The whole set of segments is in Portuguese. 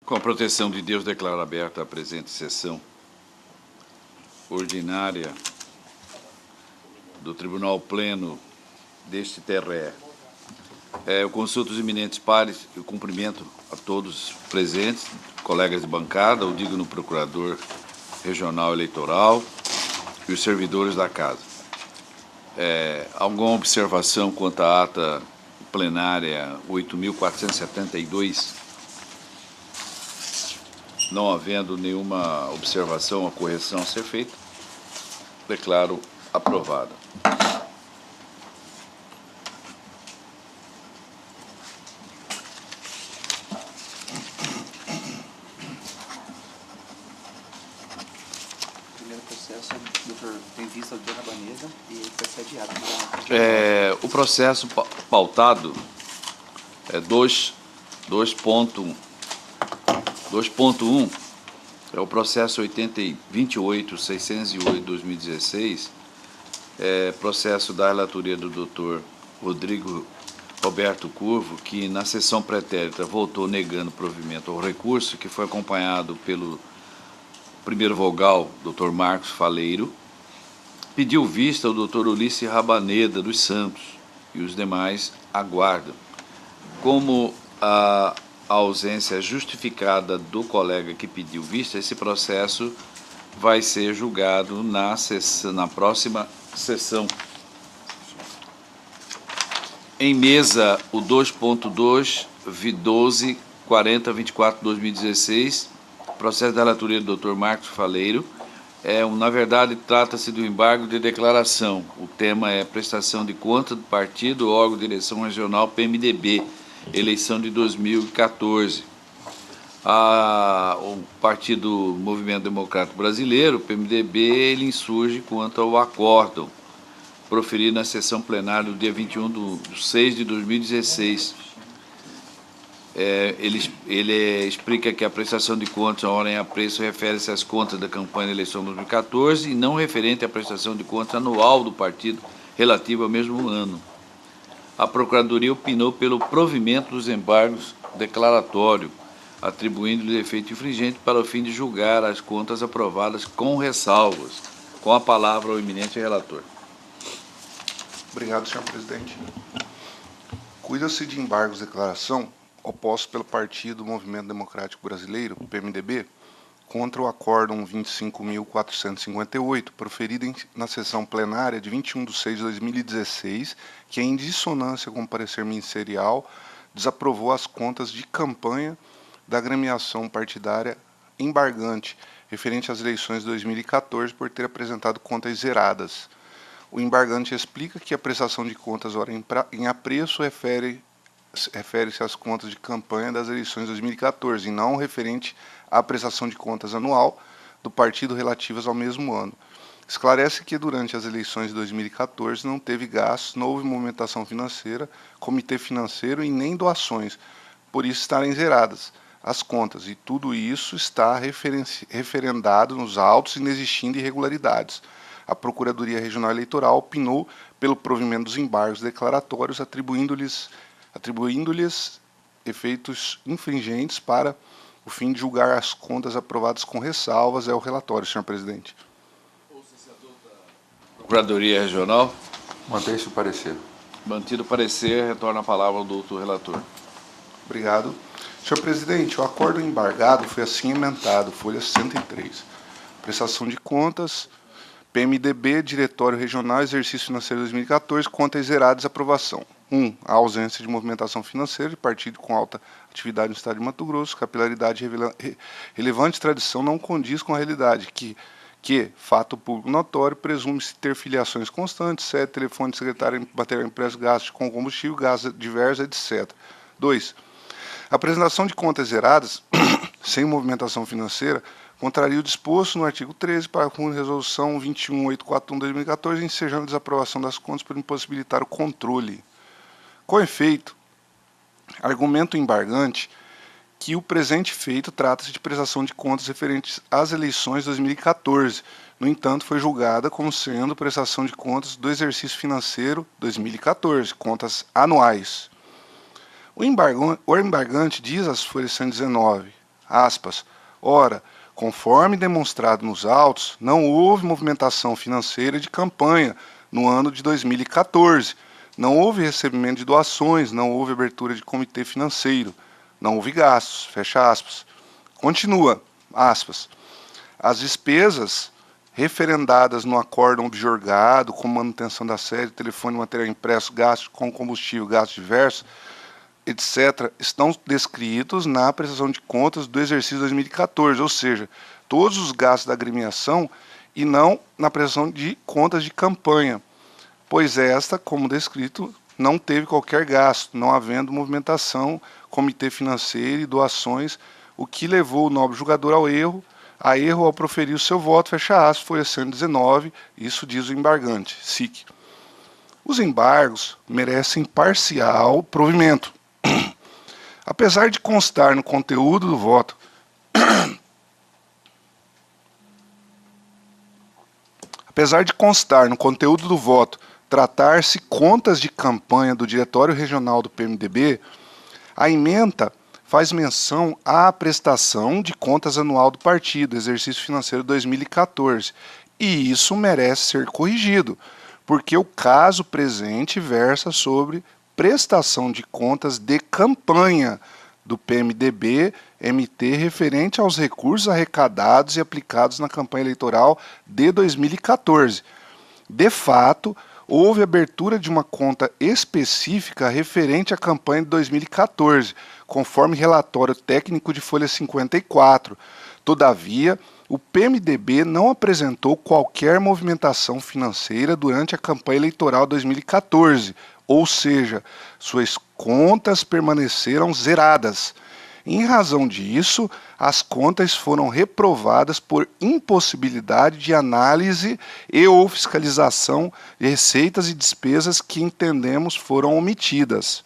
Com a proteção de Deus, declaro aberta a presente sessão ordinária do Tribunal Pleno deste TRE. Eu consulto os eminentes pares e cumprimento a todos presentes, colegas de bancada, o digno procurador regional eleitoral e os servidores da casa. Alguma observação quanto à ata plenária 8.472? Não havendo nenhuma observação ou correção a ser feita, declaro aprovada. Primeiro processo, doutor, tem vista do Rabaneda e ele vai ser adiado. O processo pautado é 2.1, é o processo 28.608/2016, processo da relatoria do doutor Rodrigo Roberto Curvo, que na sessão pretérita votou negando provimento ao recurso, que foi acompanhado pelo primeiro vogal, doutor Marcos Faleiro, pediu vista ao doutor Ulisses Rabaneda dos Santos e os demais aguardam. Como a ausência justificada do colega que pediu vista, esse processo vai ser julgado na próxima sessão. Em mesa, o 2.2, 12.40.24/2016, processo da relatoria do Dr. Marcos Faleiro. Na verdade, trata-se do embargo de declaração. O tema é prestação de conta do partido, órgão de direção regional PMDB, eleição de 2014. O Partido Movimento Democrático Brasileiro, o PMDB, ele insurge quanto ao acórdão proferido na sessão plenária do dia 21/6/2016. Ele explica que a prestação de contas, a ordem a preço, refere-se às contas da campanha da eleição de 2014 e não referente à prestação de contas anual do partido relativa ao mesmo ano. A Procuradoria opinou pelo provimento dos embargos declaratório, atribuindo-lhe efeito infringente para o fim de julgar as contas aprovadas com ressalvas. Com a palavra o eminente relator. Obrigado, senhor presidente. Cuida-se de embargos de declaração opostos pelo Partido Movimento Democrático Brasileiro, PMDB, contra o Acórdão 25.458, proferido na sessão plenária de 21/6/2016, que, em dissonância com o parecer ministerial, desaprovou as contas de campanha da agremiação partidária embargante, referente às eleições de 2014, por ter apresentado contas zeradas. O embargante explica que a prestação de contas ora em apreço refere-se às contas de campanha das eleições de 2014 e não referente à prestação de contas anual do partido relativas ao mesmo ano. Esclarece que durante as eleições de 2014 não teve gastos, não houve movimentação financeira, comitê financeiro e nem doações, por isso estarem zeradas as contas, e tudo isso está referendado nos autos, inexistindo irregularidades. A Procuradoria Regional Eleitoral opinou pelo provimento dos embargos declaratórios, atribuindo-lhes efeitos infringentes para o fim de julgar as contas aprovadas com ressalvas. É o relatório, senhor presidente. Procuradoria Regional. Mantém-se o parecer. Mantido o parecer, retorna a palavra ao doutor relator. Obrigado. Senhor presidente, o acordo embargado foi assim emendado, folha 103. Prestação de contas, PMDB, Diretório Regional, Exercício Financeiro 2014, contas zeradas, aprovação. 1. A ausência de movimentação financeira de partido com alta atividade no estado de Mato Grosso, capilaridade relevante tradição não condiz com a realidade, que fato público notório, presume-se ter filiações constantes, sede, telefone de secretário, material impresso, gastos com combustível, gastos diversos, etc. 2. A apresentação de contas zeradas, sem movimentação financeira, contraria o disposto no artigo 13, parágrafo único, resolução 21.841/2014, ensejando a desaprovação das contas por impossibilitar o controle. Com efeito, argumento embargante que o presente feito trata-se de prestação de contas referentes às eleições de 2014. No entanto, foi julgada como sendo prestação de contas do exercício financeiro 2014, contas anuais. O embargante diz às folhas 119 aspas. Ora, conforme demonstrado nos autos, não houve movimentação financeira de campanha no ano de 2014, não houve recebimento de doações, não houve abertura de comitê financeiro, não houve gastos, fecha aspas. Continua, aspas. As despesas referendadas no acórdão objorgado, como manutenção da sede, telefone, material impresso, gasto com combustível, gastos diversos, etc., estão descritos na prestação de contas do exercício 2014, ou seja, todos os gastos da agremiação e não na prestação de contas de campanha, pois esta, como descrito, não teve qualquer gasto, não havendo movimentação, comitê financeiro e doações, o que levou o nobre julgador ao erro ao proferir o seu voto, fecha aspas, folha 119, isso diz o embargante, SIC. Os embargos merecem parcial provimento. Apesar de constar no conteúdo do voto, tratar-se contas de campanha do Diretório Regional do PMDB, a ementa faz menção à prestação de contas anual do partido, exercício financeiro 2014, e isso merece ser corrigido, porque o caso presente versa sobre prestação de contas de campanha do PMDB-MT referente aos recursos arrecadados e aplicados na campanha eleitoral de 2014. De fato, houve abertura de uma conta específica referente à campanha de 2014, conforme relatório técnico de folha 54. Todavia, o PMDB não apresentou qualquer movimentação financeira durante a campanha eleitoral 2014, ou seja, suas contas permaneceram zeradas. Em razão disso, as contas foram reprovadas por impossibilidade de análise e ou fiscalização de receitas e despesas que entendemos foram omitidas.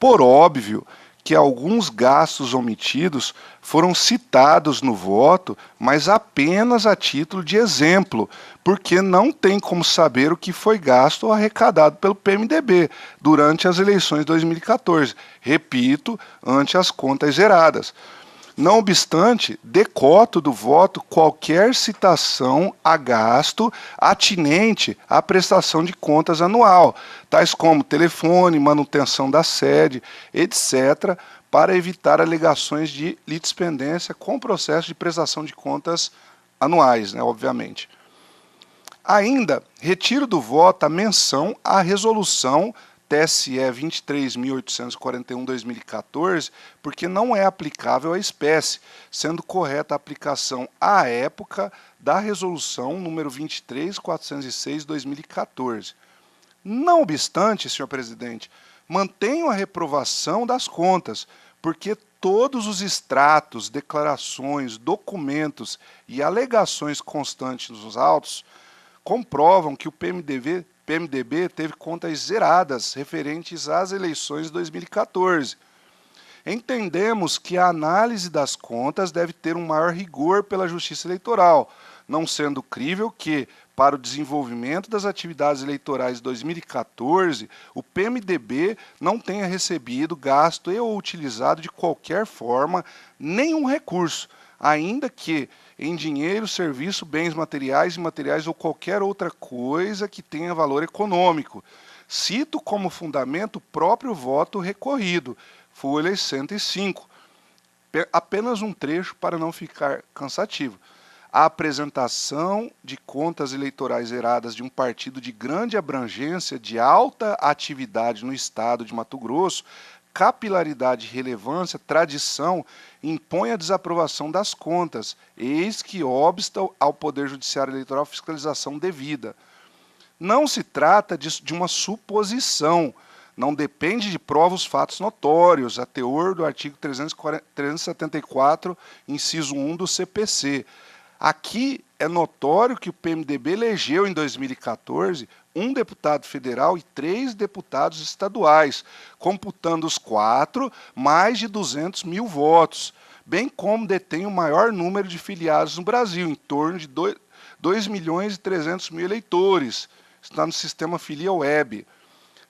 Por óbvio que alguns gastos omitidos foram citados no voto, mas apenas a título de exemplo, porque não tem como saber o que foi gasto ou arrecadado pelo PMDB durante as eleições de 2014, repito, ante as contas zeradas. Não obstante, decoto do voto qualquer citação a gasto atinente à prestação de contas anual, tais como telefone, manutenção da sede, etc., para evitar alegações de litispendência com o processo de prestação de contas anuais, obviamente. Ainda, retiro do voto a menção à resolução TSE 23.841/2014, porque não é aplicável à espécie, sendo correta a aplicação à época da resolução número 23.406/2014. Não obstante, senhor presidente, mantenho a reprovação das contas, porque todos os extratos, declarações, documentos e alegações constantes nos autos comprovam que o PMDB teve contas zeradas referentes às eleições de 2014. Entendemos que a análise das contas deve ter um maior rigor pela Justiça Eleitoral, não sendo crível que, para o desenvolvimento das atividades eleitorais de 2014, o PMDB não tenha recebido, gasto e ou utilizado de qualquer forma nenhum recurso, ainda que em dinheiro, serviço, bens materiais, imateriais ou qualquer outra coisa que tenha valor econômico. Cito como fundamento o próprio voto recorrido, folha 105. Apenas um trecho para não ficar cansativo. A apresentação de contas eleitorais zeradas de um partido de grande abrangência, de alta atividade no estado de Mato Grosso, capilaridade, relevância, tradição, impõe a desaprovação das contas, eis que obsta ao Poder Judiciário Eleitoral fiscalização devida. Não se trata de uma suposição, não depende de provas fatos notórios, a teor do artigo 374, inciso 1 do CPC. Aqui é notório que o PMDB elegeu em 2014 um deputado federal e 3 deputados estaduais, computando os 4, mais de 200 mil votos, bem como detém o maior número de filiados no Brasil, em torno de 2.300.000 eleitores. Está no sistema Filia Web,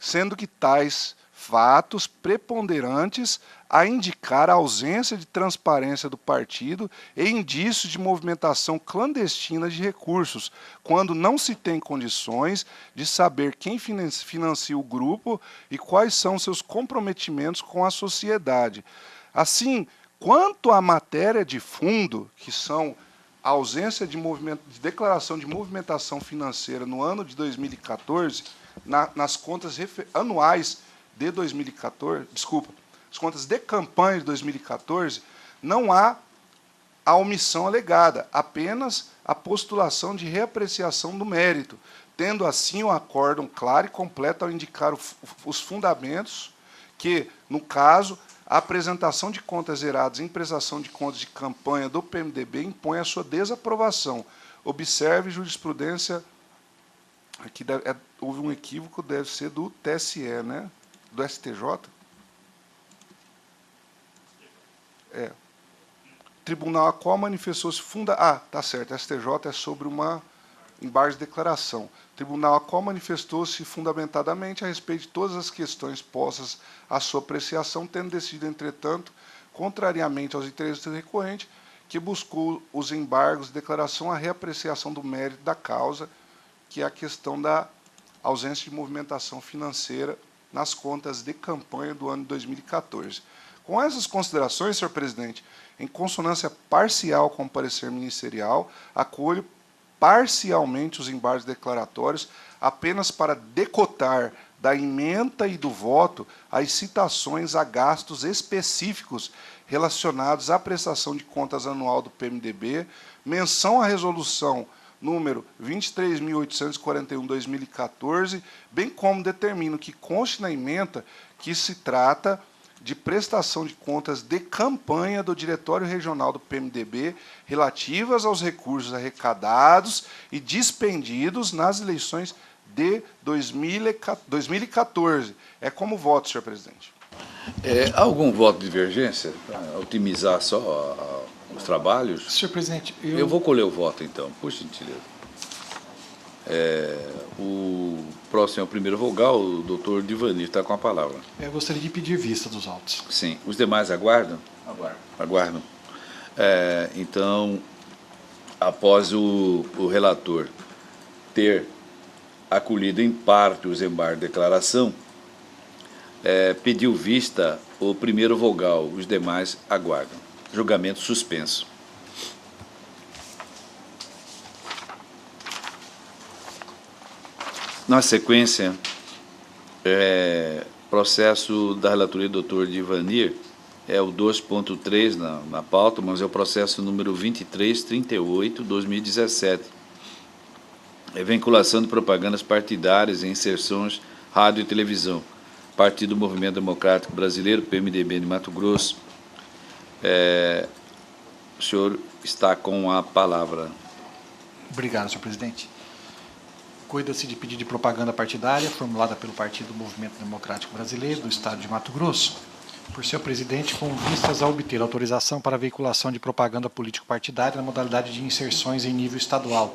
sendo que tais fatos preponderantes a indicar a ausência de transparência do partido e indícios de movimentação clandestina de recursos, quando não se tem condições de saber quem financia o grupo e quais são seus comprometimentos com a sociedade. Assim, quanto à matéria de fundo, que são a ausência de declaração de movimentação financeira no ano de 2014, nas contas anuais de 2014, as contas de campanha de 2014, não há a omissão alegada, apenas a postulação de reapreciação do mérito, tendo assim um acórdão claro e completo ao indicar os fundamentos que, no caso, a apresentação de contas zeradas em prestação de contas de campanha do PMDB impõe a sua desaprovação. Observe jurisprudência, aqui houve um equívoco, deve ser do TSE, né? Do STJ? Tribunal a qual manifestou-se tá certo, STJ é sobre uma embargo de declaração. Tribunal a qual manifestou-se fundamentadamente a respeito de todas as questões postas à sua apreciação, tendo decidido, entretanto, contrariamente aos interesses do recorrente, que buscou os embargos de declaração a reapreciação do mérito da causa, que é a questão da ausência de movimentação financeira nas contas de campanha do ano de 2014. Com essas considerações, senhor presidente, em consonância parcial com o parecer ministerial, acolho parcialmente os embargos declaratórios apenas para decotar da ementa e do voto as citações a gastos específicos relacionados à prestação de contas anual do PMDB, menção à resolução número 23.841/2014, bem como determino que conste na ementa que se trata de prestação de contas de campanha do Diretório Regional do PMDB relativas aos recursos arrecadados e dispendidos nas eleições de 2014. É como voto, senhor presidente. Há algum voto de divergência para otimizar só os trabalhos? Senhor presidente, Eu vou colher o voto, então, por gentileza. O próximo é o primeiro vogal, o doutor Divanir está com a palavra. eu gostaria de pedir vista dos autos. Sim. Os demais aguardam? Aguardo. Aguardam. Então, após o relator ter acolhido em parte os embargos de declaração, pediu vista o primeiro vogal, os demais aguardam. Julgamento suspenso. Na sequência, processo da relatoria do doutor Divanir, é o 2.3 na pauta, mas é o processo número 2338/2017. Vinculação de propagandas partidárias em inserções rádio e televisão. Partido Movimento Democrático Brasileiro, PMDB de Mato Grosso. O senhor está com a palavra. Obrigado, senhor presidente. Cuida-se de pedido de propaganda partidária formulada pelo Partido Movimento Democrático Brasileiro do Estado de Mato Grosso, por seu presidente, com vistas a obter autorização para a veiculação de propaganda político-partidária na modalidade de inserções em nível estadual,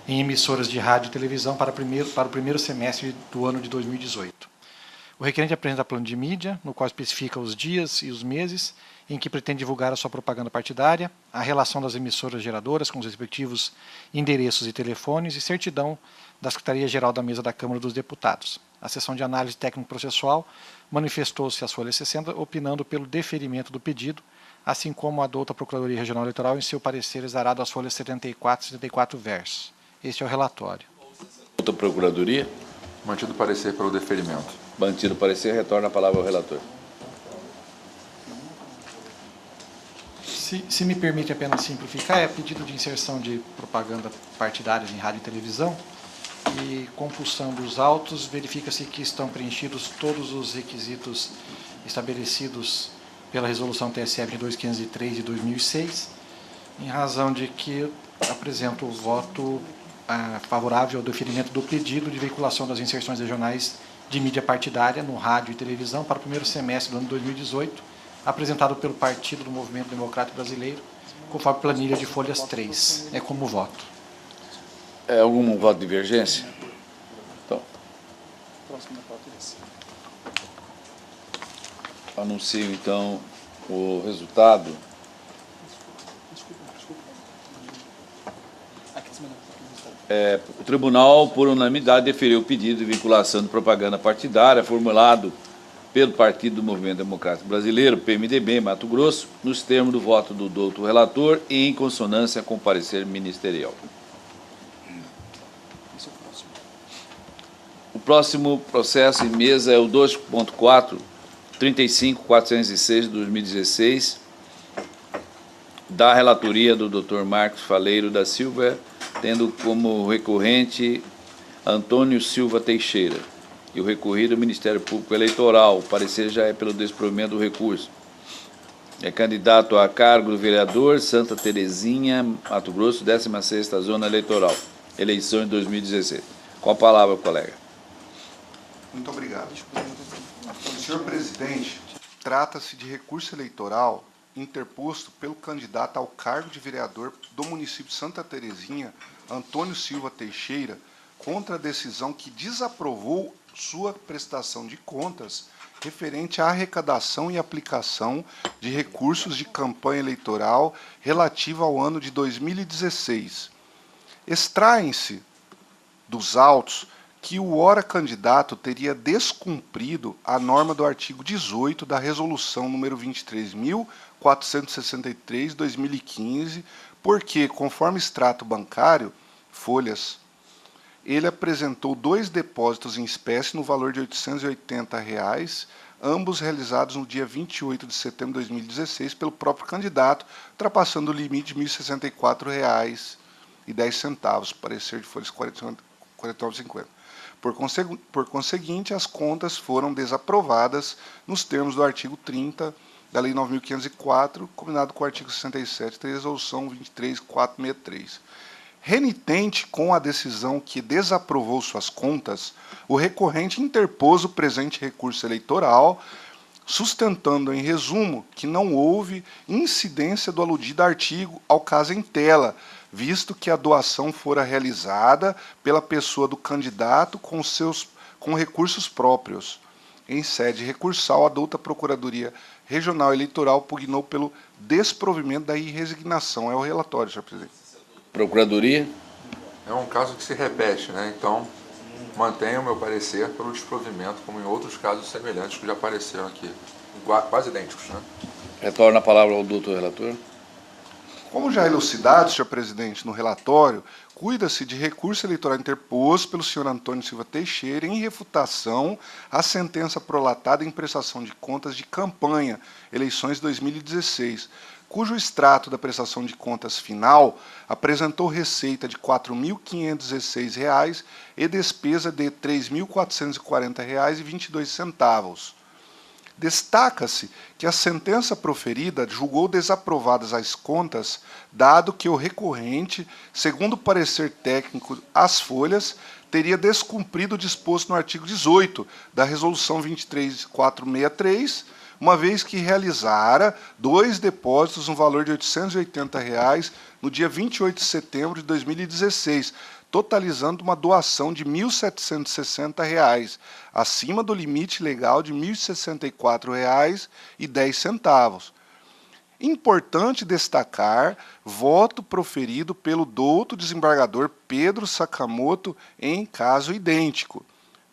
em emissoras de rádio e televisão para o primeiro semestre do ano de 2018. O requerente apresenta plano de mídia, no qual especifica os dias e os meses em que pretende divulgar a sua propaganda partidária, a relação das emissoras geradoras com os respectivos endereços e telefones e certidão da Secretaria-Geral da Mesa da Câmara dos Deputados. A sessão de análise técnico-processual manifestou-se às folhas 60, opinando pelo deferimento do pedido, assim como a douta Procuradoria Regional Eleitoral em seu parecer exarado às folhas 74 e 74 versos. Este é o relatório. Douta Procuradoria. Mantido o parecer pelo deferimento. Mantido o parecer, retorna a palavra ao relator. Se me permite apenas simplificar, é pedido de inserção de propaganda partidárias em rádio e televisão, e compulsando os autos, verifica-se que estão preenchidos todos os requisitos estabelecidos pela Resolução TSE 22.503 de 2006, em razão de que apresento o voto favorável ao deferimento do pedido de veiculação das inserções regionais de mídia partidária no rádio e televisão para o primeiro semestre do ano 2018, apresentado pelo Partido do Movimento Democrático Brasileiro, conforme planilha de folhas 3. É como voto. Algum voto de divergência? Então. Próximo voto é esse. Anuncio, então, o resultado. O tribunal, por unanimidade, deferiu o pedido de vinculação de propaganda partidária formulado pelo Partido do Movimento Democrático Brasileiro, PMDB, Mato Grosso, nos termos do voto do doutor relator e em consonância com o parecer ministerial. O próximo processo em mesa é o 2.4, 35.406 de 2016, da relatoria do Dr. Marcos Faleiro da Silva, tendo como recorrente Antônio Silva Teixeira, e o recorrido ao Ministério Público Eleitoral. O parecer já é pelo desprovimento do recurso. É candidato a cargo do vereador Santa Terezinha, Mato Grosso, 16ª Zona Eleitoral, eleição em 2016. Com a palavra, colega. Muito obrigado. Senhor presidente, trata-se de recurso eleitoral interposto pelo candidato ao cargo de vereador do município de Santa Terezinha, Antônio Silva Teixeira, contra a decisão que desaprovou sua prestação de contas referente à arrecadação e aplicação de recursos de campanha eleitoral relativa ao ano de 2016. Extraem-se dos autos que o ora candidato teria descumprido a norma do artigo 18 da Resolução número 23.463/2015, porque, conforme extrato bancário, folhas, ele apresentou 2 depósitos em espécie no valor de R$ 880, ambos realizados no dia 28 de setembro de 2016 pelo próprio candidato, ultrapassando o limite de R$ 1.064,10, parecer de folhas 49,50. Por conseguinte, as contas foram desaprovadas nos termos do artigo 30 da Lei 9.504, combinado com o artigo 67 da Resolução 23.463. Renitente com a decisão que desaprovou suas contas, o recorrente interpôs o presente recurso eleitoral, sustentando, em resumo, que não houve incidência do aludido artigo ao caso em tela, visto que a doação fora realizada pela pessoa do candidato com recursos próprios. Em sede recursal, a douta Procuradoria Regional Eleitoral pugnou pelo desprovimento da irresignação. É o relatório, senhor presidente. Procuradoria. É um caso que se repete, né? Então, mantenho o meu parecer pelo desprovimento, como em outros casos semelhantes que já apareceram aqui, quase idênticos, né? Retorno a palavra ao doutor relator. Como já elucidado, senhor presidente, no relatório, cuida-se de recurso eleitoral interposto pelo senhor Antônio Silva Teixeira em refutação à sentença prolatada em prestação de contas de campanha, eleições 2016, cujo extrato da prestação de contas final apresentou receita de R$ 4.516 e despesa de R$ 3.440,22. Destaca-se que a sentença proferida julgou desaprovadas as contas, dado que o recorrente, segundo o parecer técnico às folhas, teria descumprido o disposto no artigo 18 da Resolução 23.463, uma vez que realizara 2 depósitos no valor de R$ 880 no dia 28 de setembro de 2016, totalizando uma doação de R$ 1.760, acima do limite legal de R$ 1.064,10. Importante destacar voto proferido pelo douto desembargador Pedro Sakamoto em caso idêntico.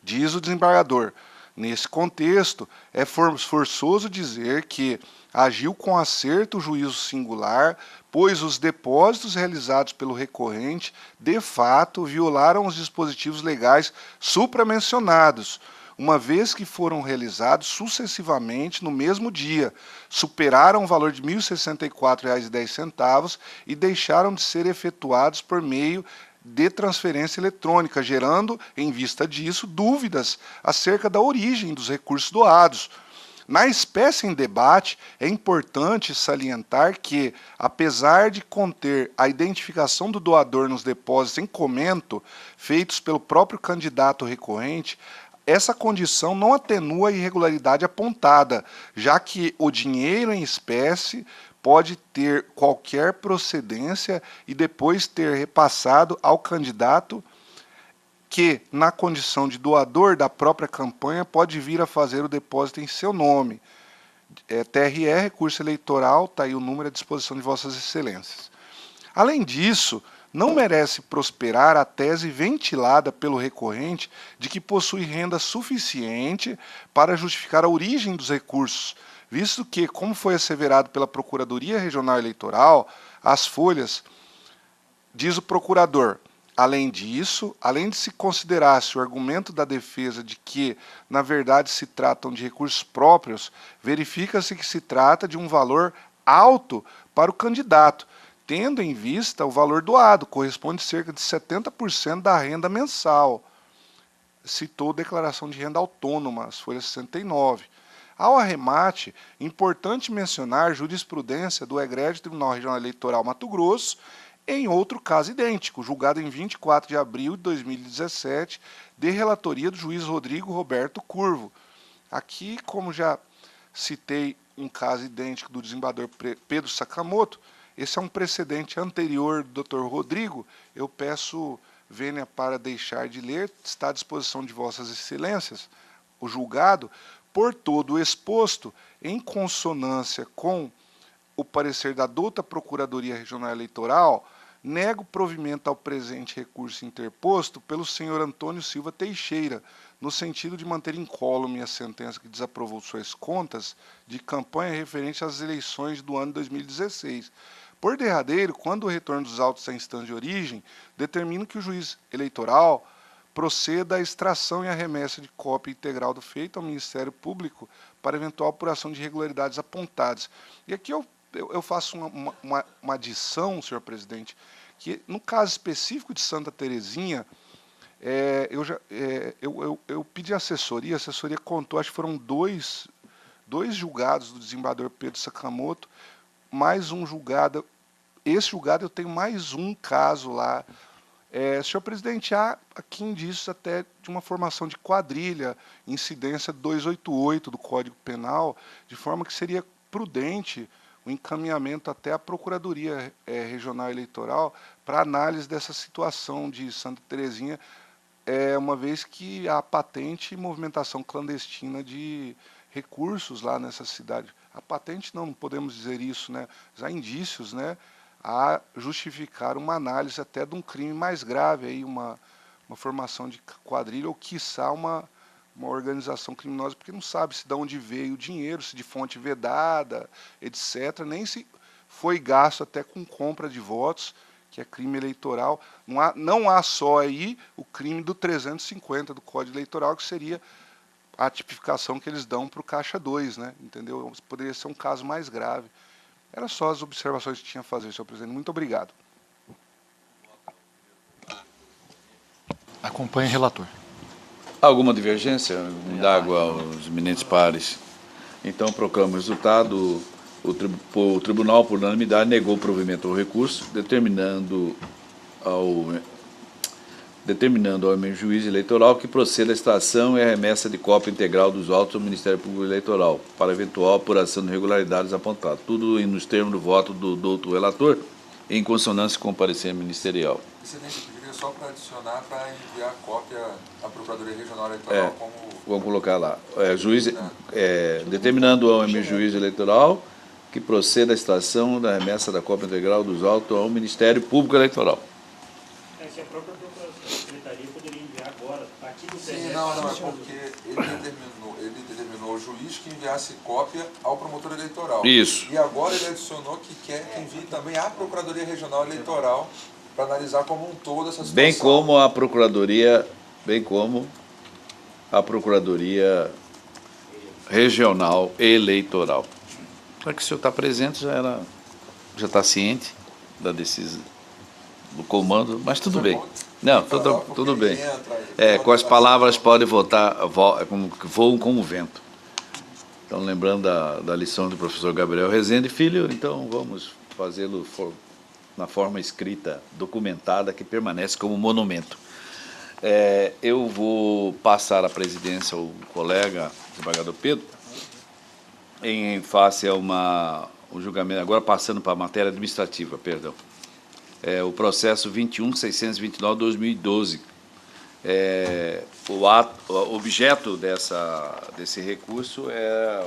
Diz o desembargador: nesse contexto, é forçoso dizer que agiu com acerto o juízo singular, pois os depósitos realizados pelo recorrente, de fato, violaram os dispositivos legais supramencionados, uma vez que foram realizados sucessivamente no mesmo dia, superaram o valor de R$ 1.064,10 e deixaram de ser efetuados por meio de transferência eletrônica, gerando, em vista disso, dúvidas acerca da origem dos recursos doados. Na espécie em debate, é importante salientar que, apesar de conter a identificação do doador nos depósitos em comento, feitos pelo próprio candidato recorrente, essa condição não atenua a irregularidade apontada, já que o dinheiro em espécie pode ter qualquer procedência e depois ter repassado ao candidato que, na condição de doador da própria campanha, pode vir a fazer o depósito em seu nome. TRE, recurso eleitoral, está aí o número à disposição de Vossas Excelências. Além disso, não merece prosperar a tese ventilada pelo recorrente de que possui renda suficiente para justificar a origem dos recursos, visto que, como foi asseverado pela Procuradoria Regional Eleitoral, as folhas, diz o procurador, além disso, além de se considerasse o argumento da defesa de que, na verdade, se tratam de recursos próprios, verifica-se que se trata de um valor alto para o candidato, tendo em vista o valor doado, corresponde a cerca de 70% da renda mensal. Citou declaração de renda autônoma, as folhas 69. Ao arremate, importante mencionar jurisprudência do egrégio Tribunal Regional Eleitoral Mato Grosso, em outro caso idêntico, julgado em 24 de abril de 2017, de relatoria do juiz Rodrigo Roberto Curvo. Aqui, como já citei um caso idêntico do desembargador Pedro Sakamoto, esse é um precedente anterior do Dr. Rodrigo, eu peço vênia para deixar de ler, está à disposição de Vossas Excelências, o julgado, por todo o exposto, em consonância com o parecer da douta Procuradoria Regional Eleitoral, nego provimento ao presente recurso interposto pelo senhor Antônio Silva Teixeira, no sentido de manter incólume a sentença que desaprovou suas contas de campanha referente às eleições do ano 2016. Por derradeiro, quando o retorno dos autos à instância de origem, determina que o juiz eleitoral proceda à extração e à remessa de cópia integral do feito ao Ministério Público para eventual apuração de irregularidades apontadas. E aqui eu faço uma adição, senhor presidente, que no caso específico de Santa Terezinha, eu pedi assessoria, a assessoria contou, acho que foram dois julgados do desembargador Pedro Sakamoto, mais um julgado. Esse julgado eu tenho mais um caso lá. Senhor presidente, há aqui indícios até de uma formação de quadrilha, incidência 288 do Código Penal, de forma que seria prudente o encaminhamento até a Procuradoria Regional Eleitoral para análise dessa situação de Santa Terezinha, uma vez que há patente movimentação clandestina de recursos lá nessa cidade. A patente não podemos dizer isso, né? Mas há indícios, né, a justificar uma análise até de um crime mais grave, aí uma formação de quadrilha ou, quiçá, uma organização criminosa, porque não sabe se de onde veio o dinheiro, se de fonte vedada, etc., nem se foi gasto até com compra de votos, que é crime eleitoral. Não há só aí o crime do 350 do Código Eleitoral, que seria a tipificação que eles dão para o Caixa 2, né? Entendeu? Poderia ser um caso mais grave. Eram só as observações que tinha a fazer, senhor presidente. Muito obrigado. Acompanhe o relator. Alguma divergência? Indago aos eminentes pares. Então, proclamo o resultado. O tribunal, por unanimidade, negou o provimento ao recurso, determinando ao juiz eleitoral que proceda à extração e a remessa de cópia integral dos autos ao Ministério Público Eleitoral, para eventual apuração de irregularidades apontadas. Tudo nos termos do voto do doutor relator, em consonância com o parecer ministerial. Excelente, eu pediria só para adicionar, para enviar a cópia à Procuradoria Regional Eleitoral como... Vamos colocar lá. Determinando ao juiz eleitoral que proceda à extração da remessa da cópia integral dos autos ao Ministério Público Eleitoral. Se a própria Secretaria poderia enviar agora, a partir do Sim, não, é porque ele determinou o juiz que enviasse cópia ao promotor eleitoral. Isso. E agora ele adicionou que quer que envie também à Procuradoria Regional Eleitoral para analisar como um todo essa situação. Bem como a Procuradoria Regional Eleitoral. Para que o senhor está presente, já está ciente da decisão do comando, mas tudo bem. Não, tudo bem. Com as palavras pode voam como o vento. Então, lembrando da lição do professor Gabriel Rezende Filho, então vamos fazê-lo na forma escrita, documentada, que permanece como monumento. Eu vou passar a presidência ao colega, desembargador Pedro, em face a um julgamento, agora passando para a matéria administrativa, perdão. O processo 21.629/2012. O objeto desse recurso é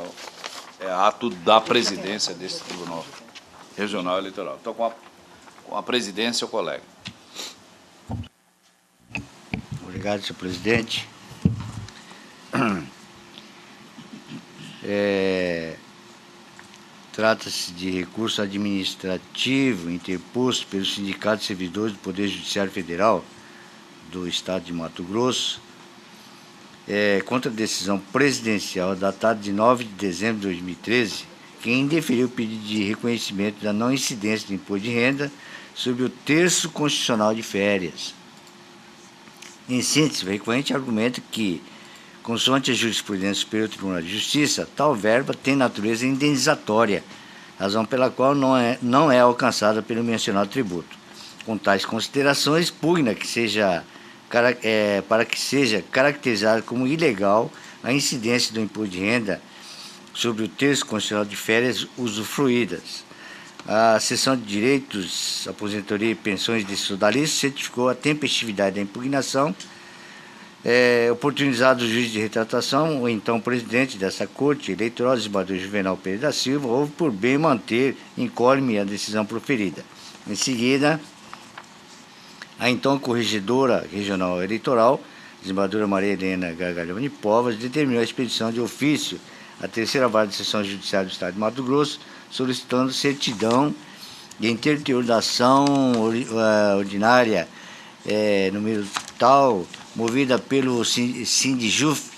é ato da presidência desse Tribunal Regional Eleitoral. Então, com a presidência, o colega. Obrigado, senhor presidente. Trata-se de recurso administrativo interposto pelo Sindicato de Servidores do Poder Judiciário Federal do Estado de Mato Grosso, contra a decisão presidencial datada de 9 de dezembro de 2013, que indeferiu o pedido de reconhecimento da não incidência do imposto de renda sobre o terço constitucional de férias. Em síntese, o recorrente argumenta que, consoante a jurisprudência superior do Tribunal de Justiça, tal verba tem natureza indenizatória, razão pela qual não é alcançada pelo mencionado tributo. Com tais considerações, pugna para que seja caracterizada como ilegal a incidência do imposto de renda sobre o terço constitucional de férias usufruídas. A Seção de Direitos, Aposentadoria e Pensões de Sodalício certificou a tempestividade da impugnação, oportunizado o juiz de retratação, o então presidente dessa Corte Eleitoral, desembargador Juvenal Pereira da Silva, houve por bem manter incólume a decisão proferida. Em seguida, a então corregedora regional eleitoral, desembargadora Maria Helena Gargalhão de Povas, determinou a expedição de ofício à terceira vara de seção judiciária do Estado de Mato Grosso, solicitando certidão de interioração ordinária, número tal, movida pelo Sindjuf,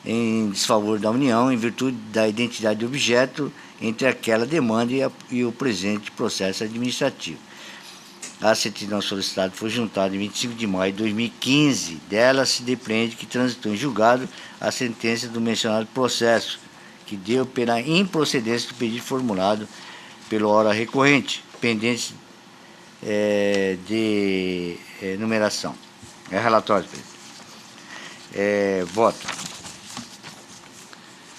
em desfavor da União, em virtude da identidade de objeto entre aquela demanda e o presente processo administrativo. A certidão solicitada foi juntada em 25 de maio de 2015. Dela se depreende que transitou em julgado a sentença do mencionado processo, que deu pela improcedência do pedido formulado pelo ora recorrente, pendente de numeração. Relatório, presidente. Voto.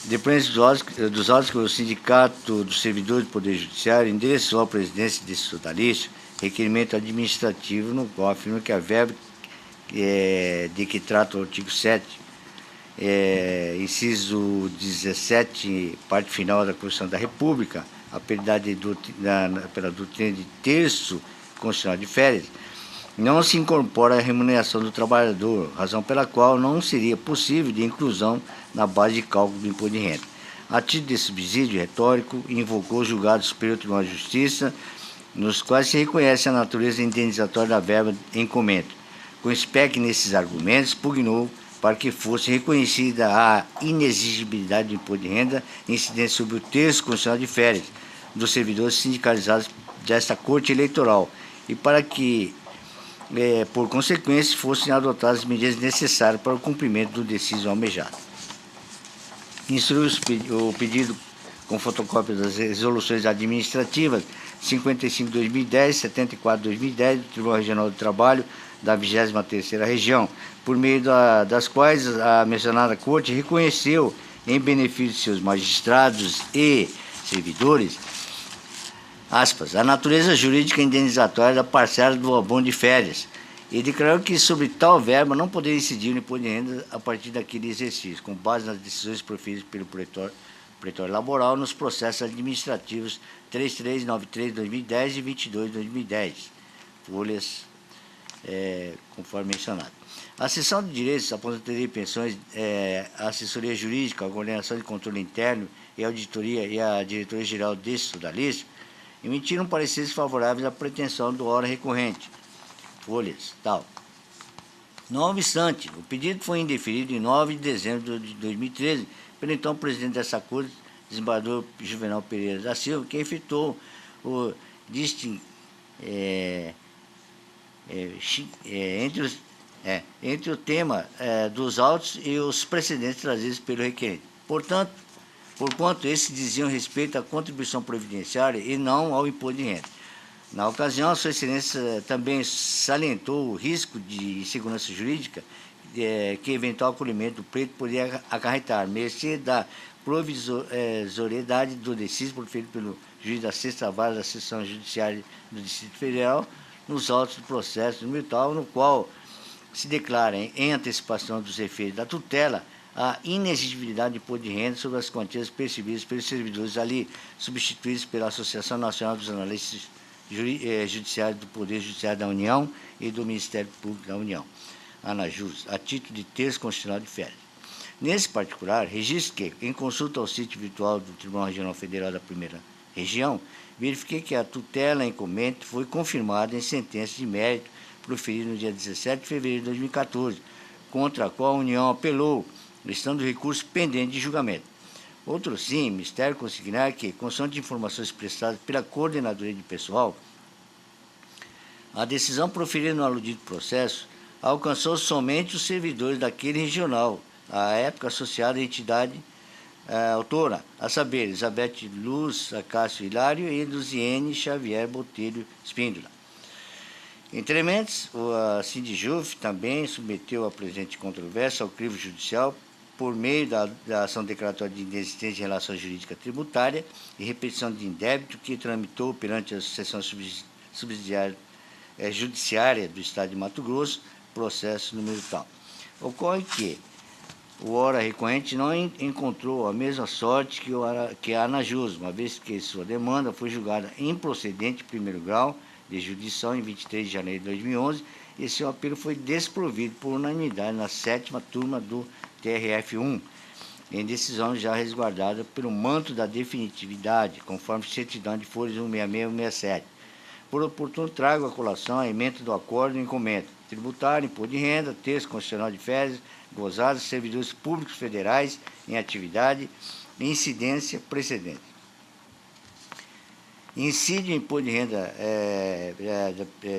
Depois dos autos que o Sindicato dos Servidores do Poder Judiciário endereçou à presidência desse sodalício requerimento administrativo, no qual afirma que a verba de que trata o artigo 7, inciso 17, parte final da Constituição da República, a penalidade pela doutrina de terço constitucional de férias, não se incorpora à remuneração do trabalhador, razão pela qual não seria possível de inclusão na base de cálculo do imposto de renda. A título de subsídio retórico, invocou o julgado superior do Tribunal de Justiça, nos quais se reconhece a natureza indenizatória da verba em comento. Com espécie nesses argumentos, pugnou para que fosse reconhecida a inexigibilidade do imposto de renda incidente sobre o terço constitucional de férias dos servidores sindicalizados desta Corte Eleitoral e para que, por consequência, fossem adotadas as medidas necessárias para o cumprimento do deciso almejado. Instruiu o pedido com fotocópia das resoluções administrativas 55/2010, 74/2010 do Tribunal Regional do Trabalho da 23ª Região, por meio das quais a mencionada Corte reconheceu, em benefício de seus magistrados e servidores, aspas, a natureza jurídica indenizatória da parcela do abono de férias e declarou que sobre tal verba não poderia incidir no imposto de renda a partir daquele exercício, com base nas decisões proferidas pelo Pretório Laboral nos processos administrativos 3393/2010 e 22/2010, folhas conforme mencionado. A Seção de Direitos, Aposentadoria e Pensões, a Assessoria Jurídica, a Coordenação de Controle Interno e a Auditoria e a Diretoria-Geral desse sodalício emitiram pareceres favoráveis à pretensão do ora recorrente, folhas, tal. Não obstante, o pedido foi indeferido em 9 de dezembro de 2013 pelo então presidente dessa Corte, desembargador Juvenal Pereira da Silva, que efetuou o entre o tema dos autos e os precedentes trazidos pelo requerente. Porquanto esses diziam respeito à contribuição previdenciária e não ao imposto de renda. Na ocasião, a Sua Excelência também salientou o risco de insegurança jurídica que eventual acolhimento do pleito poderia acarretar, mercê da provisoriedade do deciso proferido pelo juiz da 6ª Vara da Seção Judiciária do Distrito Federal nos autos do processo número tal, no qual se declara em antecipação dos efeitos da tutela a inexigibilidade de imposto de renda sobre as quantias percebidas pelos servidores ali substituídos pela Associação Nacional dos Analistas Judiciários do Poder Judiciário da União e do Ministério Público da União, ANAJUS, a título de terço constitucional de férias. Nesse particular, registro que, em consulta ao sítio virtual do Tribunal Regional Federal da Primeira Região, verifiquei que a tutela incumbente foi confirmada em sentença de mérito proferida no dia 17 de fevereiro de 2014, contra a qual a União apelou, estando o recurso pendente de julgamento. Outro sim, o Ministério consignar que, consoante informações prestadas pela Coordenadoria de Pessoal, a decisão proferida no aludido processo alcançou somente os servidores daquele regional, à época associada à entidade autora, a saber, Elizabeth Luz, Acácio Hilário e Luziene Xavier Botelho Espíndola. Entrementes, a Sindijuf também submeteu a presente controvérsia ao crivo judicial por meio da ação declaratória de inexistência de relação jurídica tributária e repetição de indébito que tramitou perante a Associação Judiciária do Estado de Mato Grosso, processo número tal. Ocorre que o ora recorrente não encontrou a mesma sorte que a ANAJUS, uma vez que sua demanda foi julgada improcedente em primeiro grau de jurisdição em 23 de janeiro de 2011 e seu apelo foi desprovido por unanimidade na 7ª turma do TRF1, em decisão já resguardada pelo manto da definitividade, conforme certidão de folhas 166 e 167. Por oportuno, trago a colação a emenda do acordo em comento tributário, imposto de renda, terço constitucional de férias, gozados, servidores públicos federais em atividade, incidência precedente. Incide o imposto de renda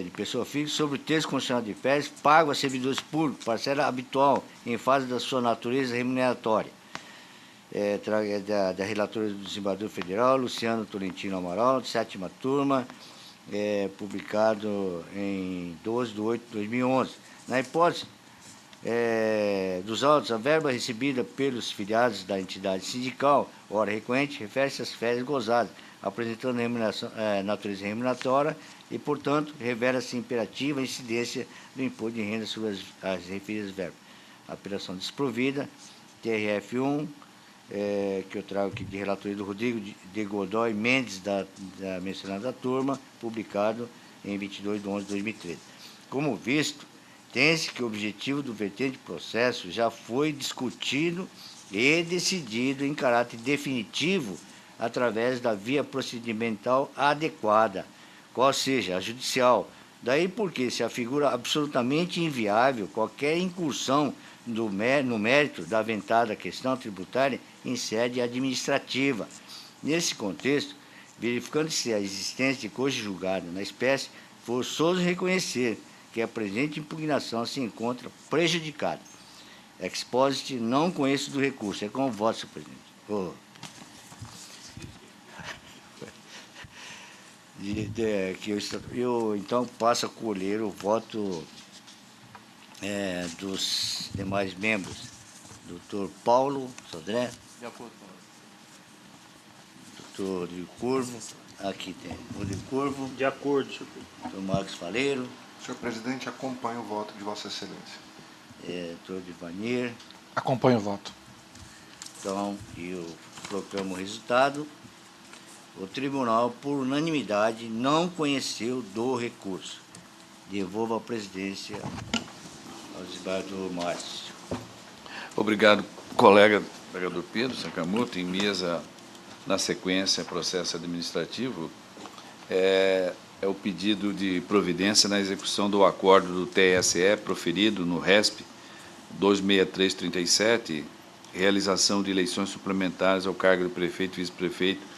de pessoa física sobre o terço constitucional de férias pago a servidores públicos, parcela habitual em fase da sua natureza remuneratória. Da relatora do desembargador federal, Luciano Tolentino Amaral, de 7ª turma, publicado em 12 de 8 de 2011. Na hipótese dos autos, a verba recebida pelos filiados da entidade sindical, ora recorrente, refere-se às férias gozadas, apresentando natureza remuneratória e, portanto, revela-se imperativa a incidência do imposto de renda sobre as referidas verbas. Apelação desprovida, TRF1, que eu trago aqui de relatoria do Rodrigo de Godoy Mendes, da mencionada turma, publicado em 22 de 11 de 2013. Como visto, tem-se que o objetivo do vertente processo já foi discutido e decidido em caráter definitivo através da via procedimental adequada, qual seja a judicial. Daí porque se afigura absolutamente inviável qualquer incursão no mérito da aventada questão tributária em sede administrativa. Nesse contexto, verificando-se a existência de coisa julgada na espécie, forçoso reconhecer que a presente impugnação se encontra prejudicada. Exposit, não conheço do recurso. É com o voto, senhor presidente. Eu, então, passo a colher o voto dos demais membros. Doutor Paulo Sodré. De acordo com Doutor Rodrigo Curvo. Aqui tem Rodrigo Curvo. De acordo, senhor presidente. Doutor Marcos Faleiro. Senhor presidente, acompanho o voto de Vossa Excelência. Doutor Divanir. Acompanho o voto. Então, eu proclamo o resultado. O tribunal, por unanimidade, não conheceu do recurso. Devolvo a presidência ao desembargador Márcio. Obrigado, colega vereador Pedro Sakamoto. Em mesa, na sequência, processo administrativo, é o pedido de providência na execução do acordo do TSE proferido no RESP 26337, realização de eleições suplementares ao cargo de prefeito e vice-prefeito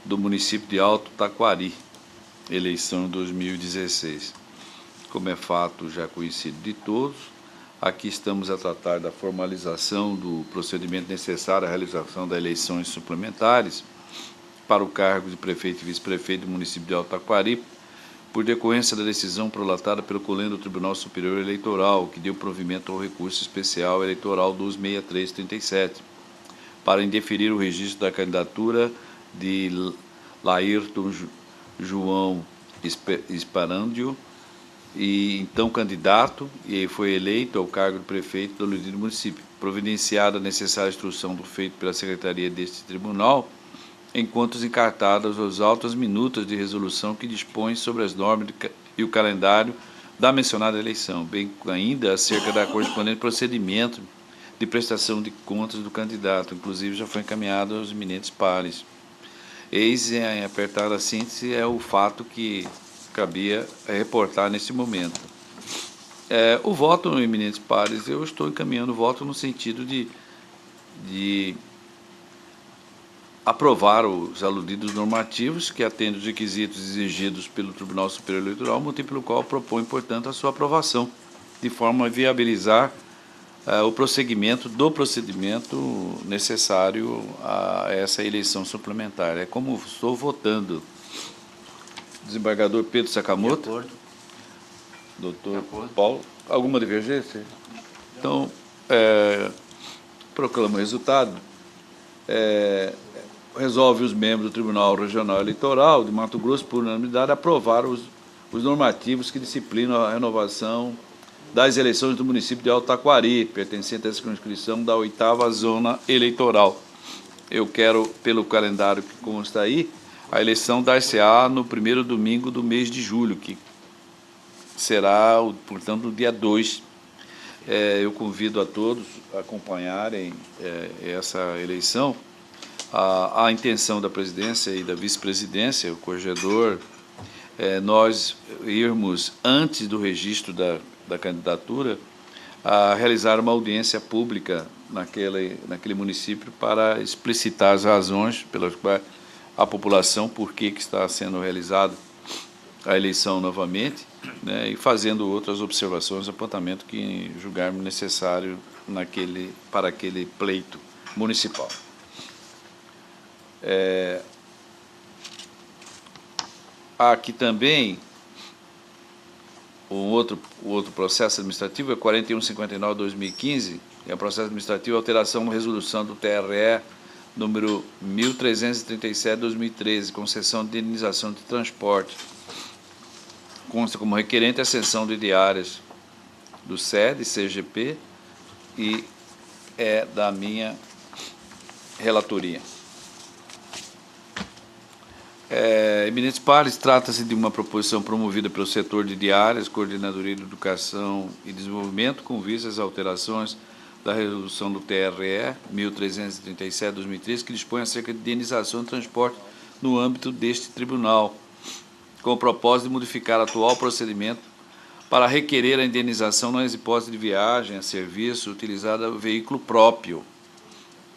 do município de Alto Taquari, eleição 2016. Como é fato já conhecido de todos, aqui estamos a tratar da formalização do procedimento necessário à realização das eleições suplementares para o cargo de prefeito e vice-prefeito do município de Alto Taquari, por decorrência da decisão prolatada pelo Colégio do Tribunal Superior Eleitoral, que deu provimento ao recurso especial eleitoral 26337, para indeferir o registro da candidatura de Laírton João Esparandio e então candidato, e foi eleito ao cargo de prefeito do aludida município, providenciada a necessária instrução do feito pela secretaria deste tribunal, enquanto encartadas as altas minutas de resolução que dispõem sobre as normas e o calendário da mencionada eleição, bem ainda acerca da correspondente procedimento de prestação de contas do candidato, inclusive já foi encaminhado aos eminentes pares. Eis em apertada síntese é o fato que cabia reportar nesse momento. O voto, eminentes pares, eu estou encaminhando o voto no sentido de aprovar os aludidos normativos que atendem os requisitos exigidos pelo Tribunal Superior Eleitoral, motivo pelo qual propõe, portanto, a sua aprovação, de forma a viabilizar o prosseguimento do procedimento necessário a essa eleição suplementar. É como estou votando. Desembargador Pedro Sakamoto. Doutor Paulo. Alguma divergência? Então, proclamo o resultado. Resolve os membros do Tribunal Regional Eleitoral de Mato Grosso, por unanimidade, aprovar os normativos que disciplinam a renovação das eleições do município de Altaquari, pertencente à circunscrição da 8ª Zona Eleitoral. Eu quero, pelo calendário que consta aí, a eleição dar-se-á no primeiro domingo do mês de julho, que será, portanto, no dia 2. Eu convido a todos a acompanharem essa eleição. A intenção da presidência e da vice-presidência, o corregedor, nós irmos, antes do registro da candidatura, a realizar uma audiência pública naquele município para explicitar as razões pelas quais a população, por que está sendo realizada a eleição novamente, né, e fazendo outras observações, apontamento que julgarmos necessário para aquele pleito municipal. Aqui também o outro processo administrativo é 4159/2015, é um processo administrativo alteração na resolução do TRE número 1337/2013, concessão de indenização de transporte. Consta como requerente a ascensão de diárias do SED, CGP, e é da minha relatoria. Eminentes pares, trata-se de uma proposição promovida pelo setor de diárias, Coordenadoria de Educação e Desenvolvimento, com vistas às alterações da resolução do TRE 1337/2013, que dispõe acerca de indenização de transporte no âmbito deste tribunal, com o propósito de modificar o atual procedimento para requerer a indenização nas hipóteses de viagem a serviço utilizada veículo próprio.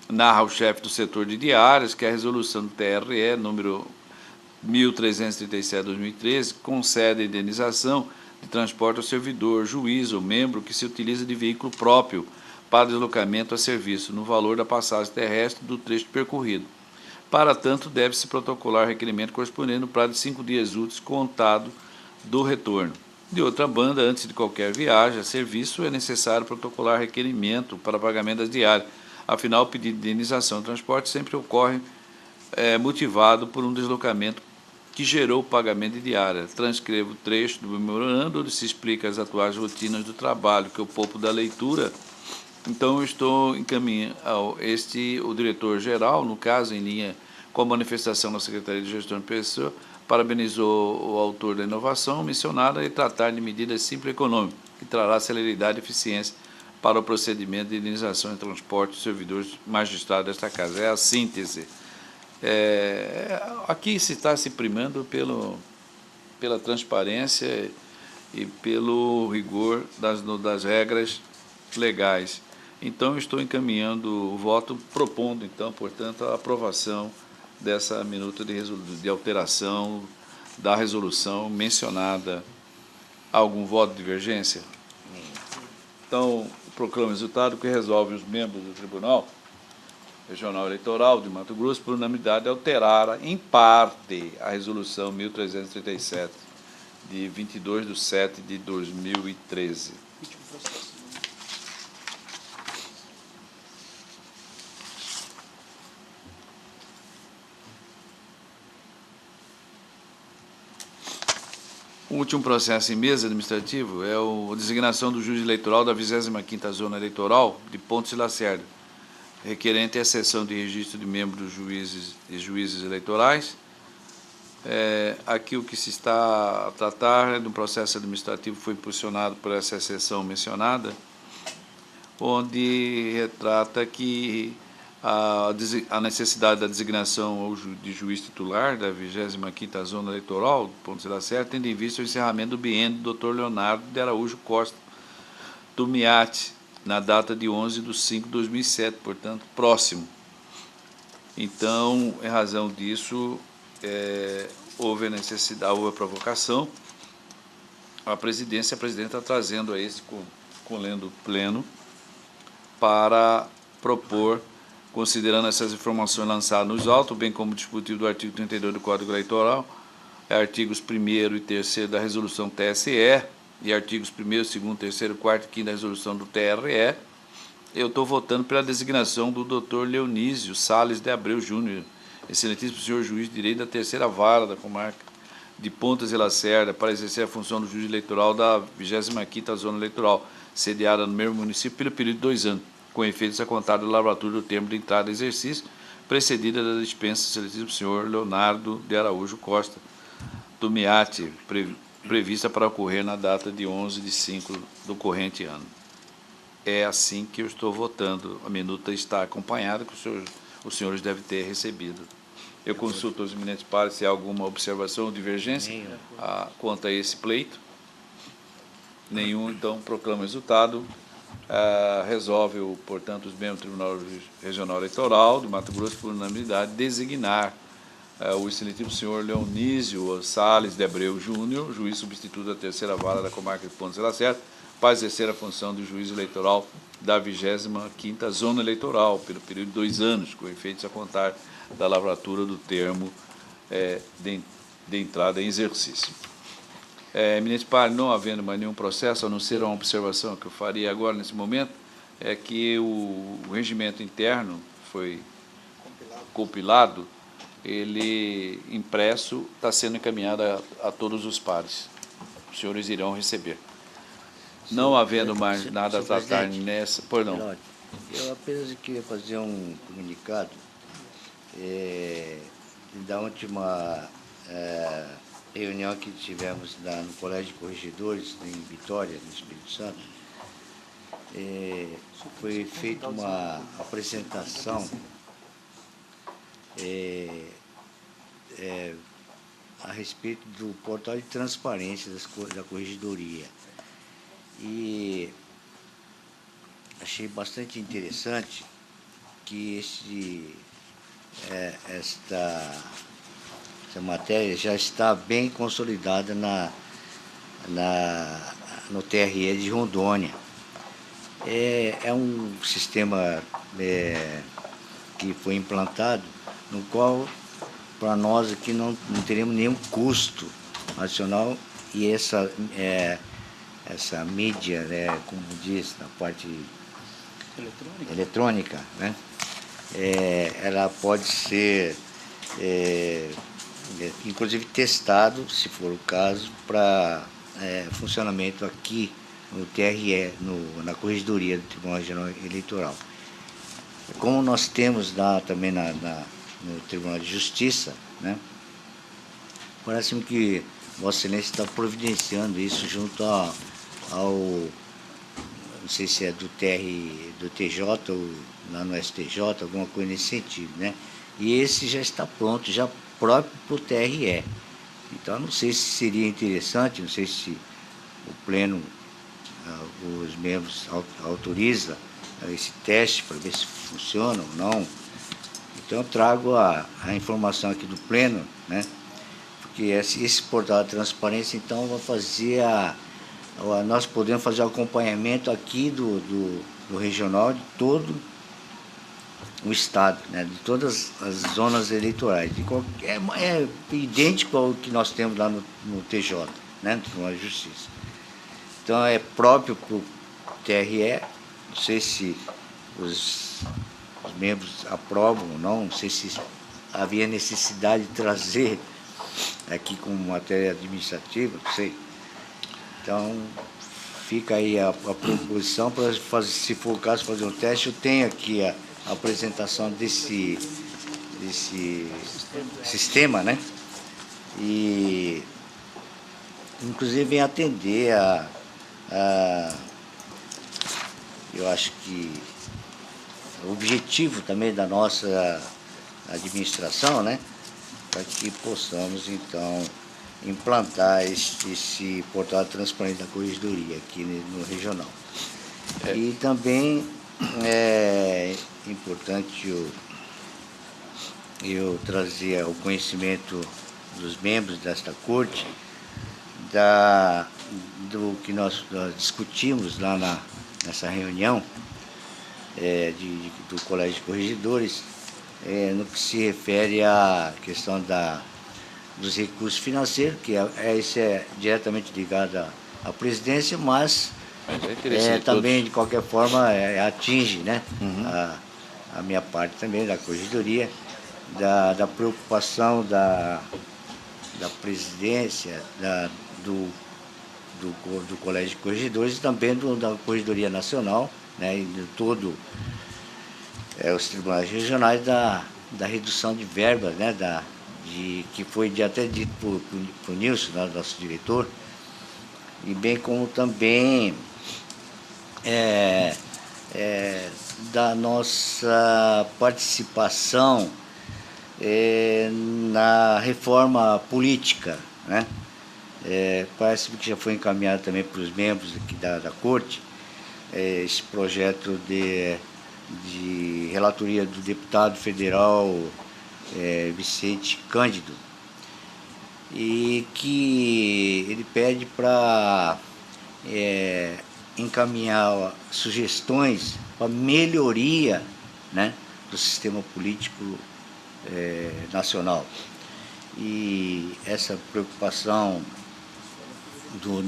Narra o chefe do setor de diárias que a resolução do TRE número 1337/2013 concede a indenização de transporte ao servidor, juiz ou membro que se utiliza de veículo próprio para deslocamento a serviço, no valor da passagem terrestre do trecho percorrido. Para tanto, deve-se protocolar requerimento correspondente no prazo de 5 dias úteis contado do retorno. De outra banda, antes de qualquer viagem a serviço, é necessário protocolar requerimento para pagamento das diárias. Afinal, o pedido de indenização de transporte sempre ocorre motivado por um deslocamento que gerou o pagamento de diária. Transcrevo o trecho do memorando, onde se explica as atuais rotinas do trabalho, que eu poupo da leitura. Então, eu estou encaminhando o diretor-geral, no caso, em linha com a manifestação da Secretaria de Gestão de Pessoa, parabenizou o autor da inovação mencionada e tratar de medidas simples e econômicas, que trará celeridade e eficiência para o procedimento de indenização e transporte dos servidores magistrados desta casa. É a síntese. Aqui se está se primando pela transparência e pelo rigor das regras legais. Então, eu estou encaminhando o voto, propondo, então, portanto, a aprovação dessa minuta de alteração da resolução mencionada. Algum voto de divergência? Então, proclamo o resultado que resolve os membros do Tribunal Regional Eleitoral de Mato Grosso, por unanimidade, alterar em parte a resolução 1337, de 22/7/2013. O último processo em mesa administrativo é a designação do juiz eleitoral da 25ª Zona Eleitoral de Pontes e Lacerda, requerente a exceção de registro de membros dos juízes e juízes eleitorais. Aqui o que se está a tratar é de um processo administrativo que foi impulsionado por essa exceção mencionada, onde retrata que a necessidade da designação de juiz titular da 25ª Zona Eleitoral, Pontes e Lacerda, tendo em vista o encerramento do biênio do Dr. Leonardo de Araújo Costa, do MIAT, na data de 11/5/2007, portanto, próximo. Então, em razão disso, houve a necessidade, houve a provocação. A presidente está trazendo a esse colendo pleno para propor, considerando essas informações lançadas nos autos, bem como discutido do artigo 32 do Código Eleitoral, artigos 1º e 3º da resolução TSE e artigos 1º, 2º, 3º, 4º e 5º da resolução do TRE, eu estou votando pela designação do Dr. Leonísio Salles de Abreu Júnior, excelentíssimo senhor juiz de direito da 3ª Vara da comarca de Pontes e Lacerda, para exercer a função do juiz eleitoral da 25ª Zona Eleitoral, sediada no mesmo município pelo período de 2 anos, com efeitos a contar da lavratura do termo de entrada em exercício, precedida da dispensa do excelentíssimo senhor Leonardo de Araújo Costa, do MIAT, prevista para ocorrer na data de 11/5 do corrente ano. É assim que eu estou votando. A minuta está acompanhada, que os senhores devem ter recebido. Eu consulto os eminentes pares se há alguma observação ou divergência quanto a esse pleito. Nenhum, então proclamo o resultado. Resolve, portanto, os membros do Tribunal Regional Eleitoral do Mato Grosso, por unanimidade, designar o excelentíssimo senhor Leonísio Salles de Abreu Júnior, juiz substituto da 3ª Vara da comarca de Pontes e Lacerda, para exercer a função de juiz eleitoral da 25ª Zona Eleitoral, pelo período de 2 anos, com efeitos a contar da lavratura do termo de entrada em exercício. Eminente par, não havendo mais nenhum processo, a não ser uma observação que eu faria agora, nesse momento, é que o regimento interno foi compilado, ele impresso, está sendo encaminhado a todos os pares. Os senhores irão receber. Não havendo mais nada a tratar nessa... Pois não. Eu apenas queria fazer um comunicado da última reunião que tivemos no Colégio de Corregedores, em Vitória, no Espírito Santo. Foi feita uma apresentação a respeito do portal de transparência da Corregedoria. E achei bastante interessante que essa matéria já está bem consolidada no TRE de Rondônia. É um sistema que foi implantado, no qual, para nós aqui, não teremos nenhum custo adicional, e essa mídia, como diz, na parte eletrônica, né? Ela pode ser, inclusive, testado, se for o caso, para funcionamento aqui no TRE, na Corregedoria do Tribunal Regional Eleitoral. Como nós temos também no Tribunal de Justiça, né? Parece-me que Vossa Excelência está providenciando isso junto ao, não sei se é do TJ ou lá no STJ, alguma coisa nesse sentido, né? E esse já está pronto, já próprio para o TRE. Então, não sei se seria interessante, não sei se o Pleno, os membros autoriza esse teste para ver se funciona ou não. Então, eu trago a informação aqui do Pleno, né? Porque esse portal de transparência, então, vai fazer nós podemos fazer o acompanhamento aqui do regional de todo o estado, né? De todas as zonas eleitorais. É idêntico ao que nós temos lá no TJ, né? No Tribunal de Justiça. Então, é próprio para o TRE, não sei se os membros aprovam ou não sei se havia necessidade de trazer aqui como matéria administrativa, não sei. Então, fica aí a proposição para fazer, se for o caso, fazer um teste. Eu tenho aqui a apresentação desse sistema, né? E, inclusive, vem atender eu acho que o objetivo também da nossa administração, né? Para que possamos, então, implantar esse portal transparente da corregedoria aqui no regional. E também é importante eu trazer ao conhecimento dos membros desta corte do que nós discutimos lá nessa reunião do Colégio de Corregedores, no que se refere à questão dos recursos financeiros, que isso é diretamente ligado à presidência, mas também, de qualquer forma, atinge, né, a minha parte também, da corregedoria, da preocupação da presidência, do Colégio de Corregedores e também da Corregedoria Nacional, né, e de todo os tribunais regionais, da redução de verbas, né, que foi até dito por Nilson, nosso diretor, e bem como também da nossa participação na reforma política, né? Parece que já foi encaminhado também para os membros aqui da Corte esse projeto de relatoria do deputado federal Vicente Cândido, e que ele pede para encaminhar sugestões para melhoria, né, do sistema político nacional. E essa preocupação do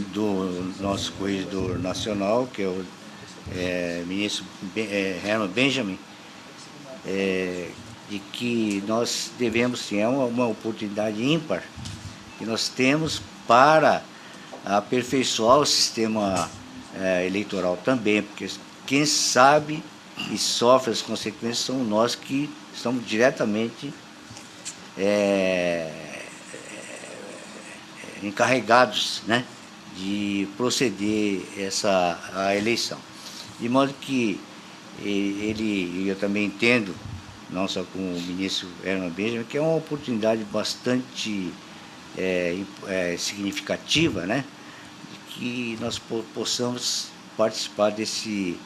nosso corregedor nacional, que é o ministro Herman Benjamin, de que nós devemos, sim, é uma oportunidade ímpar que nós temos para aperfeiçoar o sistema eleitoral também, porque quem sabe e sofre as consequências são nós que estamos diretamente encarregados, né, de proceder a eleição. De modo que eu também entendo, não só com o ministro Herman Benjamin, que é uma oportunidade bastante significativa, né, de que nós possamos participar desse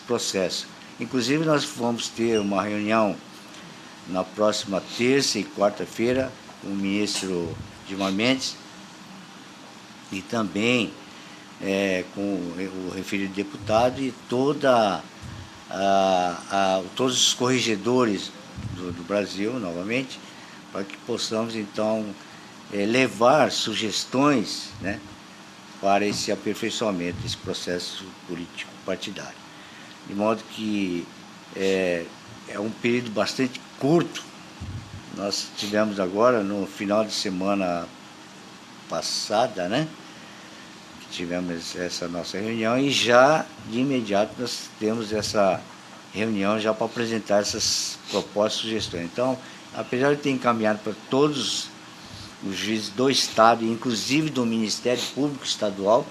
processo. Inclusive, nós vamos ter uma reunião na próxima terça e quarta-feira com o ministro Gilmar Mendes e também com o referido deputado e todos os corregedores do Brasil, novamente, para que possamos, então, levar sugestões, né, para esse aperfeiçoamento desse processo político partidário. De modo que é um período bastante curto. Nós tivemos agora, no final de semana passada, né, tivemos essa nossa reunião e já de imediato nós temos essa reunião já para apresentar essas propostas e sugestões. Então, apesar de ter encaminhado para todos os juízes do Estado, inclusive do Ministério Público Estadual,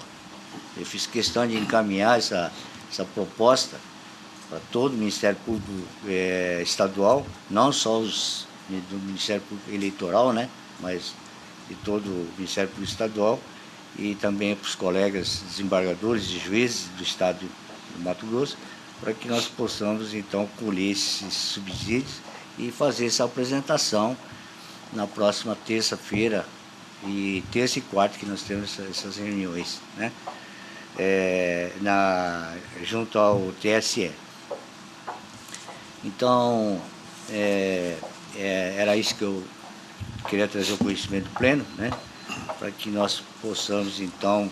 eu fiz questão de encaminhar essa proposta para todo o Ministério Público Estadual, não só os do Ministério Público Eleitoral, né, mas de todo o Ministério Público Estadual, e também para os colegas desembargadores e juízes do Estado do Mato Grosso, para que nós possamos, então, colher esses subsídios e fazer essa apresentação na próxima terça-feira, e terça e quarta, que nós temos essas reuniões, né, junto ao TSE. Então, era isso que eu queria trazer ao conhecimento pleno, né, para que nós possamos, então,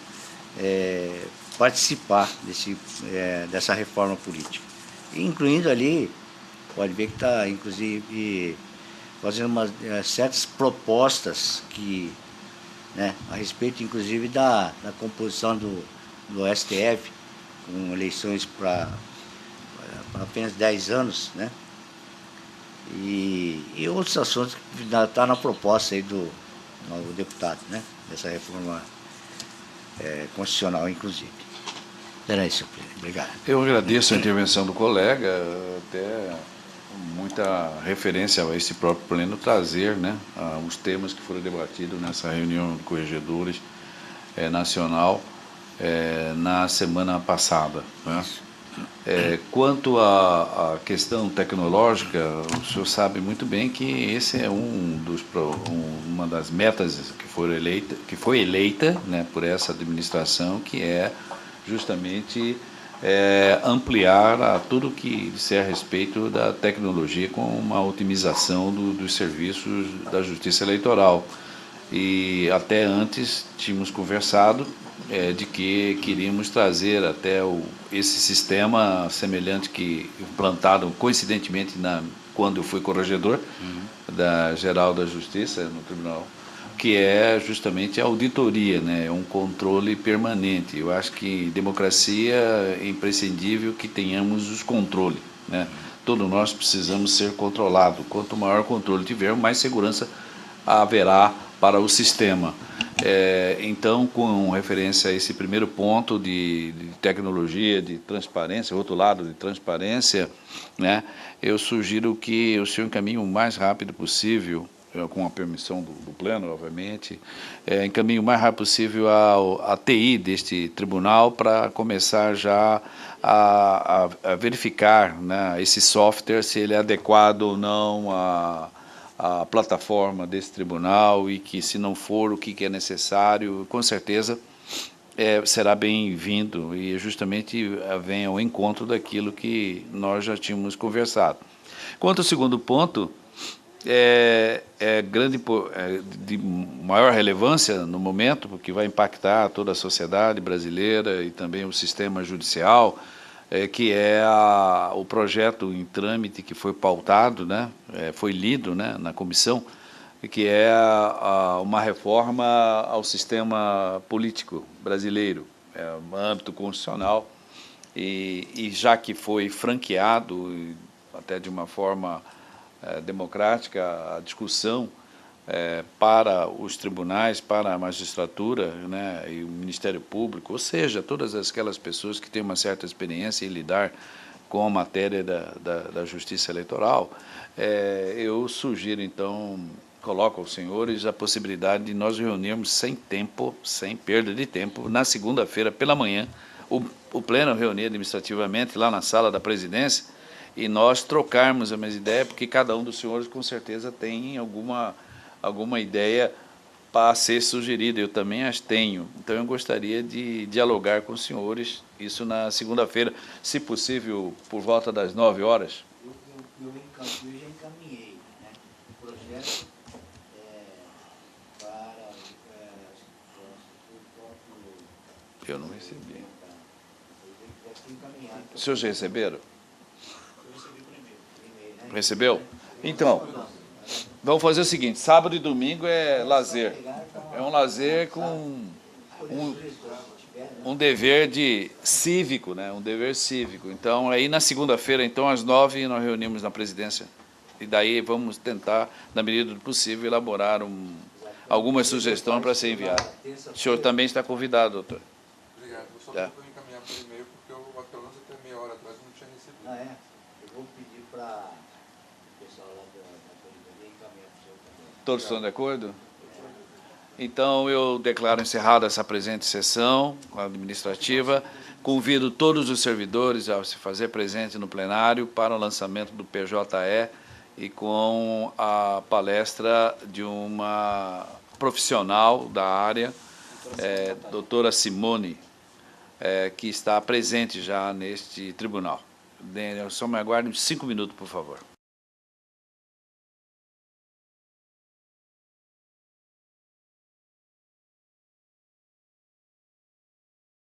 participar dessa reforma política. E, incluindo ali, pode ver que está, inclusive, fazendo certas propostas que né, a respeito, inclusive, da composição do STF, com eleições para apenas 10 anos, né, e outros assuntos que está na proposta aí do novo deputado, né, dessa reforma constitucional, inclusive. Era isso, presidente. Obrigado. Eu agradeço a intervenção do colega, até muita referência a esse próprio pleno trazer, né, os temas que foram debatidos nessa reunião de corregedores nacional na semana passada, né? Quanto à questão tecnológica, o senhor sabe muito bem que esse é uma das metas que foi eleita, né, por essa administração, que é justamente ampliar tudo que disser a respeito da tecnologia com uma otimização dos serviços da Justiça Eleitoral. E até antes tínhamos conversado de que queríamos trazer até esse sistema semelhante que implantado coincidentemente quando eu fui corregedor da Geral da Justiça no Tribunal, que é justamente a auditoria, né? Um controle permanente. Eu acho que democracia é imprescindível que tenhamos os controles, né? Todos nós precisamos ser controlados. Quanto maior controle tivermos, mais segurança haverá para o sistema. Então, com referência a esse primeiro ponto de tecnologia, de transparência, outro lado de transparência, né, eu sugiro que o senhor encaminhe o mais rápido possível, com a permissão do pleno, obviamente, encaminhe o mais rápido possível a TI deste tribunal para começar já a verificar, né, esse software, se ele é adequado ou não a plataforma desse tribunal e que, se não for, o que é necessário, com certeza será bem-vindo e justamente vem ao encontro daquilo que nós já tínhamos conversado. Quanto ao segundo ponto, de maior relevância no momento, porque vai impactar toda a sociedade brasileira e também o sistema judicial, que é o projeto em trâmite que foi pautado, né, foi lido, né, na comissão, que é uma reforma ao sistema político brasileiro, no âmbito constitucional, e já que foi franqueado, até de uma forma democrática, a discussão para os tribunais, para a magistratura, né, e o Ministério Público, ou seja, todas aquelas pessoas que têm uma certa experiência em lidar com a matéria da justiça eleitoral, eu sugiro, então, coloco aos senhores a possibilidade de nós reunirmos sem perda de tempo, na segunda-feira pela manhã, o pleno reunir administrativamente lá na sala da presidência e nós trocarmos as minhas ideias, porque cada um dos senhores com certeza tem alguma ideia para ser sugerida, eu também as tenho. Então eu gostaria de dialogar com os senhores, isso na segunda-feira, se possível, por volta das 9 horas. Eu já encaminhei, né, o projeto para Eu não recebi. Os senhores já receberam? Eu recebi primeiro. Recebeu? Então, vamos fazer o seguinte, sábado e domingo é lazer. É um lazer com um dever cívico, né? Um dever cívico. Então, aí na segunda-feira, então, às 9, nós reunimos na presidência. E daí vamos tentar, na medida do possível, elaborar alguma sugestão para ser enviada. O senhor também está convidado, doutor. Obrigado. Eu só vou encaminhar por e-mail, porque eu, pelo menos até meia hora atrás, eu não tinha recebido. Eu vou pedir para o pessoal lá da corredoria encaminhar para o senhor também. Todos estão de acordo? Então, eu declaro encerrada essa presente sessão administrativa. Convido todos os servidores a se fazer presente no plenário para o lançamento do PJE e com a palestra de uma profissional da área, doutora Simone, que está presente já neste tribunal. Só me aguarde 5 minutos, por favor.